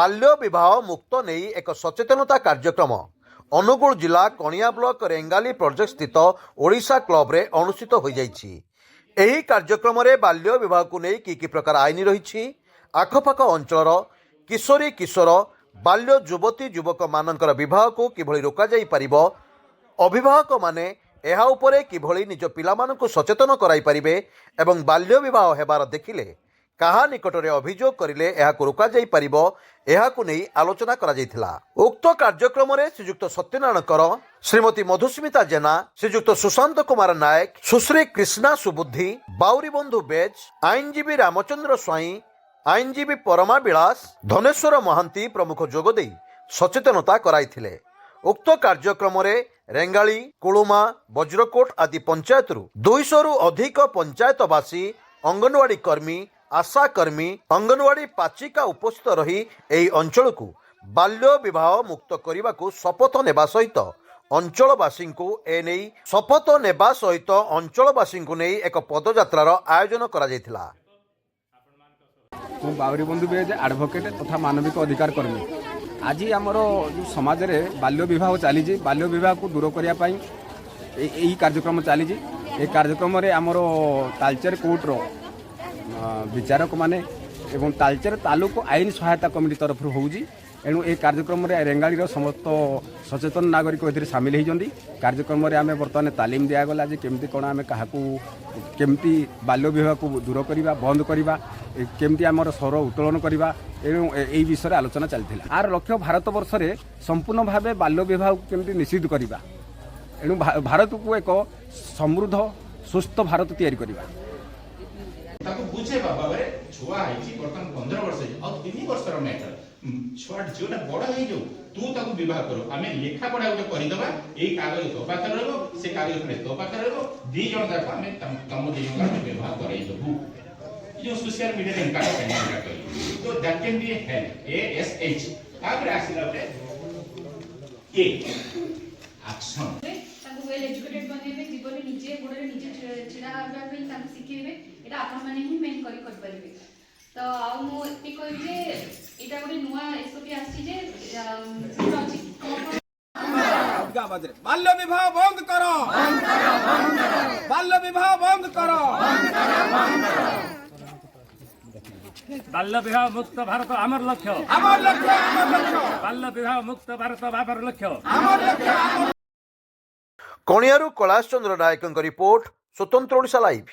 बाल्य विवाह मुक्त नहीं एक सचेतनता कार्यक्रम अनुगुल जिला कणिया ब्लॉक रेंगाली प्रोजेक्ट स्थित ओडिशा क्लब रे अनुष्ठित हो जाइछि। एही कार्यक्रम रे बाल्य विवाह को नहीं की प्रकार आईन रही आखपाख अंचल किशोरी किशोर बाल्य युवती युवक मानकर विवाह को किभली रोका जाई परिबो, अभिभावक माने एहा उपरे किभली निज पिलामानकु सचेतन कराई परिबे एवं बाल्य विवाह हेबार देखिले काहा निकटरे अभियोग करिले एहाकु रोका जाई परिबो एहाकु नै आलोचना करा जायथिला। उक्त कार्यक्रम रे श्रीयुक्त सत्यनारायण कर, श्रीमती मधुस्मिता जेना, श्रीयुक्त सुशांत कुमार नायक, सुश्री कृष्णा सुबुद्धि, बाउरी बंधु बेज, आईनजीवी रामचंद्र स्वाई, आईनजीवी परमा विलास, धनेश्वर महांती प्रमुख जोगदे सचेतनता कराइथिले। उक्त कार्यक्रम रे रेंगाली, कुळुमा, वज्रकोट आदि पंचायत 200 रु अधिक पंचायतवासी, अंगनवाड़ी कर्मी, आशा कर्मी, अंगनवाड़ी पाचिका उपस्थित रही एही अंचल को बाल्य विवाह मुक्त करने को शपथ नेबा सहित अंचलवासी को एने शपथ नेबा सहित अंचलवासी को नहीं एक पदयात्रार आयोजन करा जायथिला। बाउरी बंधु बेज एडवोकेट तथा मानविक अधिकार कर्मी आज आमर जो समाज में बाल्य विवाह चली बाल्य विवाह को दूर करने यही कार्यक्रम चली कार्यक्रम आमर तालचेर कोर्टर विचारक माने एवं तालचेर तालुक आईन सहायता कमिटी तरफ होउजी। एणु ए कार्यक्रम रे रेंगाली समस्त सचेतन नागरिक ए सामिल होती। कार्यक्रम रे आमे बर्तमान तालीम दिगला जे केमती कौन आम क्या केमती बाल्य विवाह को दूर करवा बंद करवा केमती आमर स्वर उत्तोलन करवा एणु यही विषय आलोचना चलता। आर लक्ष्य भारत वर्ष में संपूर्ण भाव बाल्य विवाह को केमती निषिद्ध करवा एणु भारत को एक समृद्ध सुस्थ भारत तैयारी करवा। ताको बुझे बाबा रे छुआ आइची बर्तन 15 वर्ष और 3 वर्षर मैटर छुआ जोटा बड़ हे जो तू ताको विवाह करो आमे लेखा पढ़ा उठे करि दबा ए कागज तो पाखर रहबो से कागज पे तो पाखर रहबो दी जण जाक आमे तम दी जण का विवाह करई दबु जो सोशल मीडिया रे इनका कैंडिडेट करी तो that can be help ASH आगे आसिला पे ए एक्शन ताको वेल एजुकेटेड बनेबे जीवन निजे गोडरे निजे छिड़ा आबा पे ताको सिखेबे एटा आपण माने ही मेन करी कर परिबे। तो आ मो एति कहि जे एटा गोटे नुवा एसओपी आसी जे बाल्य विवाह बंद करो, बाल्य विवाह बंद करो, बाल्य विवाह मुक्त भारत आमर लक्ष्य, आमर लक्ष्य, आमर लक्ष्य, बाल्य विवाह मुक्त भारत आमर लक्ष्य, आमर लक्ष्य। कणियारू कैलाश चंद्र नायक रिपोर्ट स्वतंत्र ओडिशा लाइव।